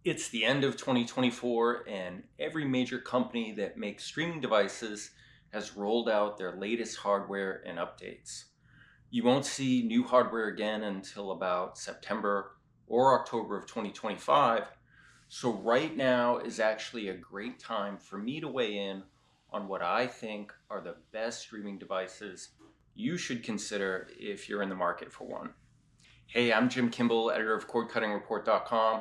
It's the end of 2024, and every major company that makes streaming devices has rolled out their latest hardware and updates. You won't see new hardware again until about September or October of 2025. So, right now is actually a great time for me to weigh in on what I think are the best streaming devices you should consider if you're in the market for one. Hey, I'm Jim Kimble, editor of CordCuttingReport.com.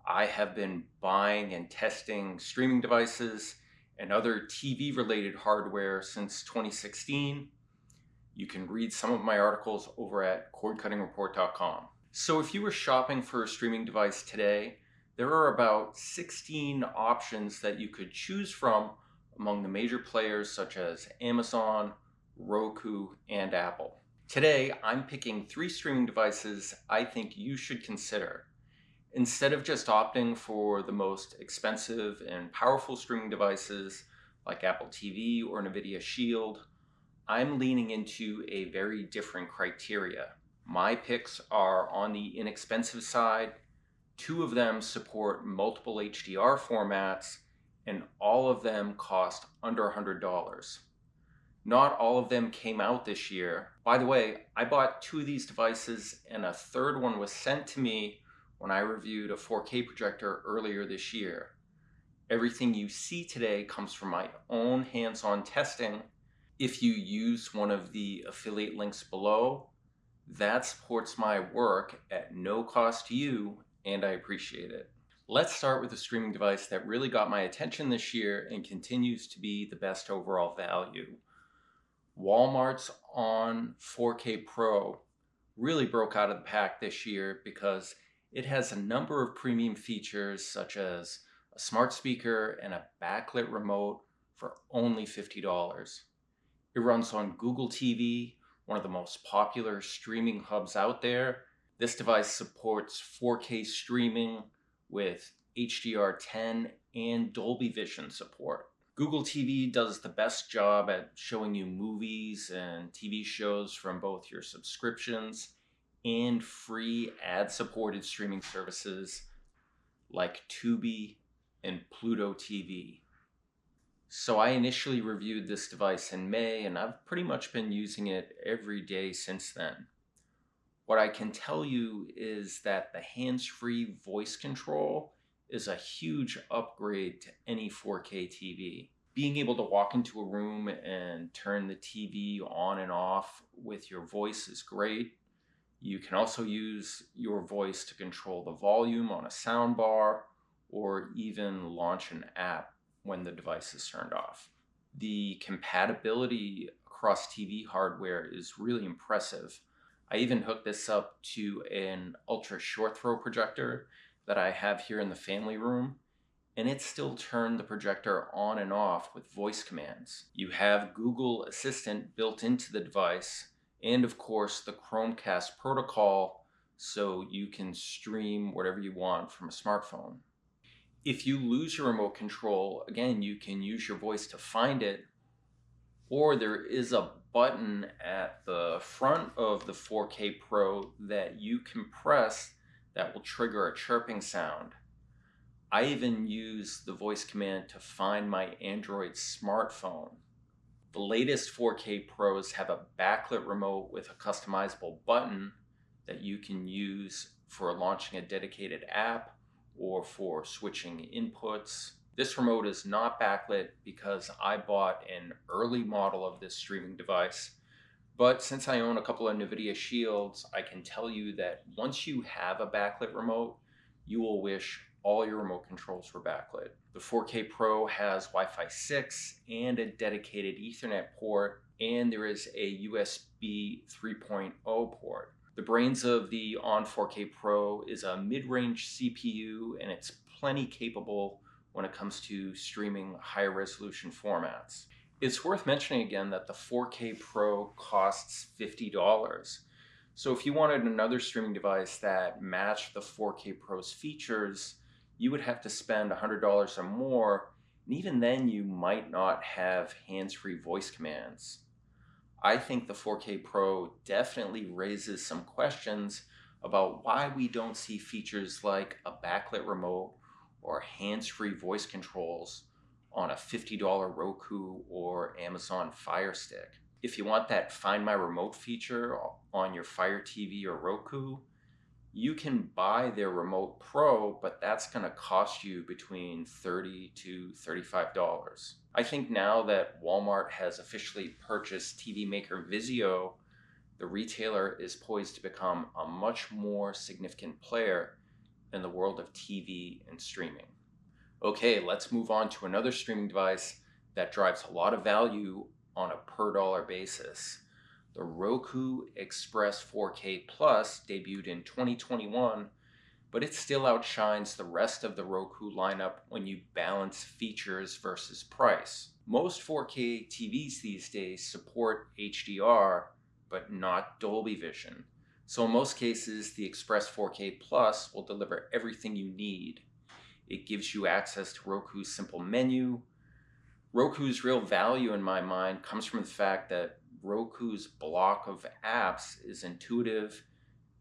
I have been buying and testing streaming devices and other TV related hardware since 2016. You can read some of my articles over at cordcuttingreport.com. So if you were shopping for a streaming device today, there are about 16 options that you could choose from among the major players such as Amazon, Roku, and Apple. Today, I'm picking 3 streaming devices I think you should consider. Instead of just opting for the most expensive and powerful streaming devices like Apple TV or NVIDIA Shield, I'm leaning into a very different criteria. My picks are on the inexpensive side. 2 of them support multiple HDR formats, and all of them cost under $100. Not all of them came out this year. By the way, I bought 2 of these devices, and a third one was sent to me when I reviewed a 4K projector earlier this year. Everything you see today comes from my own hands-on testing. If you use one of the affiliate links below, that supports my work at no cost to you, and I appreciate it. Let's start with a streaming device that really got my attention this year and continues to be the best overall value. Walmart's ON 4K Pro really broke out of the pack this year because it has a number of premium features such as a smart speaker and a backlit remote for only $50. It runs on Google TV, one of the most popular streaming hubs out there. This device supports 4K streaming with HDR10 and Dolby Vision support. Google TV does the best job at showing you movies and TV shows from both your subscriptions and free ad-supported streaming services like Tubi and Pluto TV. So I initially reviewed this device in May, and I've pretty much been using it every day since then. What I can tell you is that the hands-free voice control is a huge upgrade to any 4K TV. Being able to walk into a room and turn the TV on and off with your voice is great. You can also use your voice to control the volume on a soundbar or even launch an app when the device is turned off. The compatibility across TV hardware is really impressive. I even hooked this up to an ultra short throw projector that I have here in the family room, and it still turned the projector on and off with voice commands. You have Google Assistant built into the device, and of course the Chromecast protocol, so you can stream whatever you want from a smartphone. If you lose your remote control, again, you can use your voice to find it, or there is a button at the front of the 4K Pro that you can press that will trigger a chirping sound. I even use the voice command to find my Android smartphone. The latest 4K Pros have a backlit remote with a customizable button that you can use for launching a dedicated app or for switching inputs. This remote is not backlit because I bought an early model of this streaming device. But since I own a couple of NVIDIA Shields, I can tell you that once you have a backlit remote, you will wish all your remote controls were backlit. The 4K Pro has Wi-Fi 6 and a dedicated Ethernet port, and there is a USB 3.0 port. The brains of the ON 4K Pro is a mid-range CPU, and it's plenty capable when it comes to streaming higher resolution formats. It's worth mentioning again that the 4K Pro costs $50. So if you wanted another streaming device that matched the 4K Pro's features, you would have to spend $100 or more, and even then you might not have hands-free voice commands. I think the 4K Pro definitely raises some questions about why we don't see features like a backlit remote or hands-free voice controls on a $50 Roku or Amazon Fire Stick. If you want that Find My Remote feature on your Fire TV or Roku, you can buy their Remote Pro, but that's going to cost you between $30 to $35. I think now that Walmart has officially purchased TV maker Vizio, the retailer is poised to become a much more significant player in the world of TV and streaming. Okay, let's move on to another streaming device that drives a lot of value on a per dollar basis. The Roku Express 4K Plus debuted in 2021, but it still outshines the rest of the Roku lineup when you balance features versus price. Most 4K TVs these days support HDR, but not Dolby Vision. So in most cases, the Express 4K Plus will deliver everything you need. It gives you access to Roku's simple menu. Roku's real value in my mind comes from the fact that Roku's block of apps is intuitive,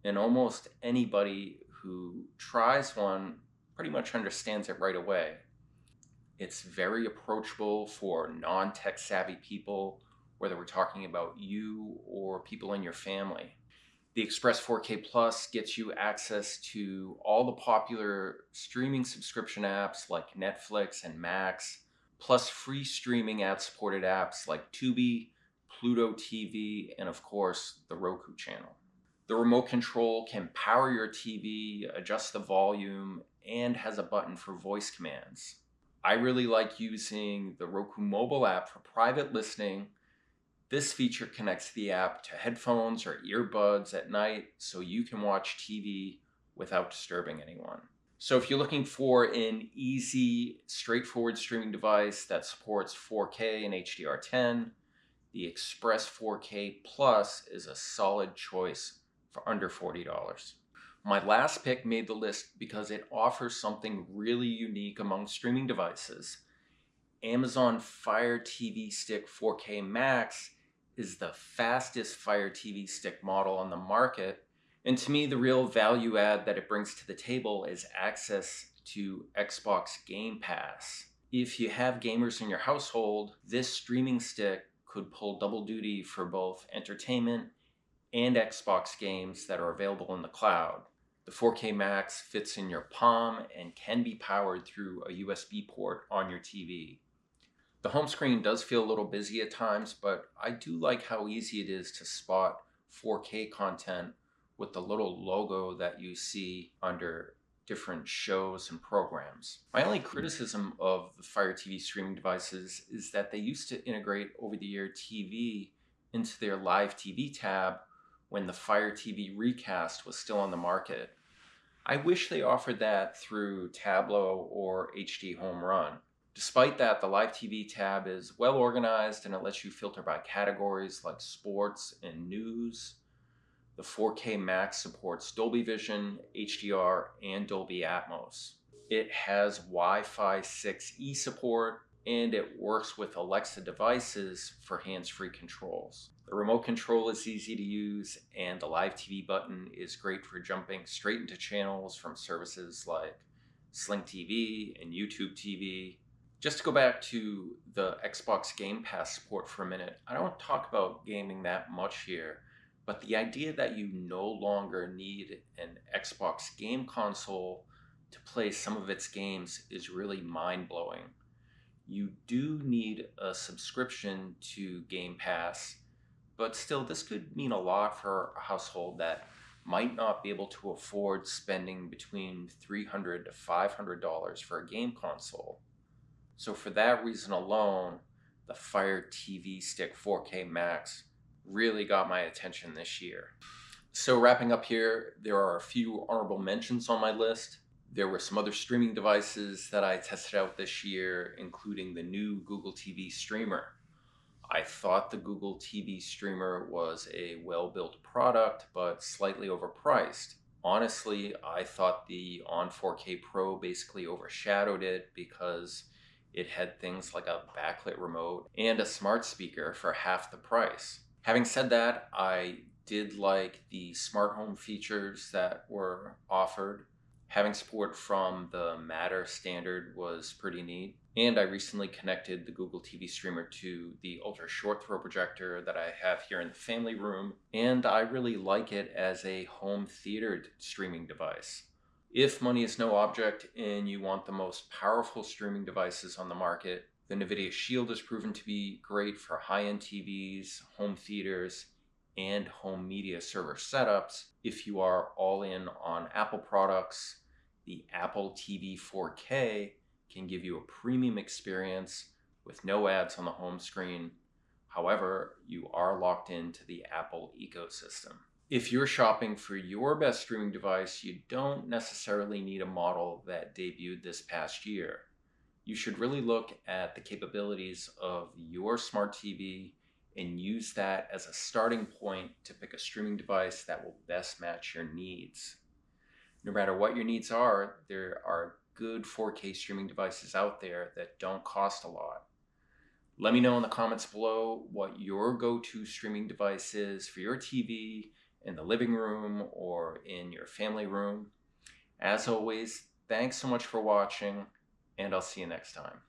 and almost anybody who tries one pretty much understands it right away. It's very approachable for non-tech savvy people, whether we're talking about you or people in your family. The Express 4K Plus gets you access to all the popular streaming subscription apps like Netflix and Max, plus free streaming ad-supported apps like Tubi, Pluto TV, and of course, the Roku channel. The remote control can power your TV, adjust the volume, and has a button for voice commands. I really like using the Roku mobile app for private listening. This feature connects the app to headphones or earbuds at night so you can watch TV without disturbing anyone. So if you're looking for an easy, straightforward streaming device that supports 4K and HDR10, the Express 4K Plus is a solid choice for under $40. My last pick made the list because it offers something really unique among streaming devices. Amazon Fire TV Stick 4K Max is the fastest Fire TV Stick model on the market, and to me the real value add that it brings to the table is access to Xbox Game Pass. If you have gamers in your household, this streaming stick could pull double duty for both entertainment and Xbox games that are available in the cloud. The 4K Max fits in your palm and can be powered through a USB port on your TV. The home screen does feel a little busy at times, but I do like how easy it is to spot 4K content with the little logo that you see under different shows and programs. My only criticism of the Fire TV streaming devices is that they used to integrate over-the-air TV into their live TV tab when the Fire TV Recast was still on the market. I wish they offered that through Tableau or HD Home Run. Despite that, the Live TV tab is well organized and it lets you filter by categories like sports and news. The 4K Max supports Dolby Vision, HDR, and Dolby Atmos. It has Wi-Fi 6E support, and it works with Alexa devices for hands-free controls. The remote control is easy to use, and the Live TV button is great for jumping straight into channels from services like Sling TV and YouTube TV. Just to go back to the Xbox Game Pass support for a minute, I don't talk about gaming that much here, but the idea that you no longer need an Xbox game console to play some of its games is really mind-blowing. You do need a subscription to Game Pass, but still this could mean a lot for a household that might not be able to afford spending between $300 to $500 for a game console. So for that reason alone, the Fire TV Stick 4K Max really got my attention this year. So wrapping up here, there are a few honorable mentions on my list. There were some other streaming devices that I tested out this year, including the new Google TV Streamer. I thought the Google TV Streamer was a well-built product, but slightly overpriced. Honestly, I thought the On 4K Pro basically overshadowed it because it had things like a backlit remote and a smart speaker for half the price. Having said that, I did like the smart home features that were offered. Having support from the Matter standard was pretty neat. And I recently connected the Google TV streamer to the ultra short throw projector that I have here in the family room, and I really like it as a home theater streaming device. If money is no object and you want the most powerful streaming devices on the market, the NVIDIA Shield has proven to be great for high-end TVs, home theaters, and home media server setups. If you are all in on Apple products, the Apple TV 4K can give you a premium experience with no ads on the home screen. However, you are locked into the Apple ecosystem. If you're shopping for your best streaming device, you don't necessarily need a model that debuted this past year. You should really look at the capabilities of your smart TV and use that as a starting point to pick a streaming device that will best match your needs. No matter what your needs are, there are good 4K streaming devices out there that don't cost a lot. Let me know in the comments below what your go-to streaming device is for your TV in the living room or in your family room. As always, thanks so much for watching, and I'll see you next time.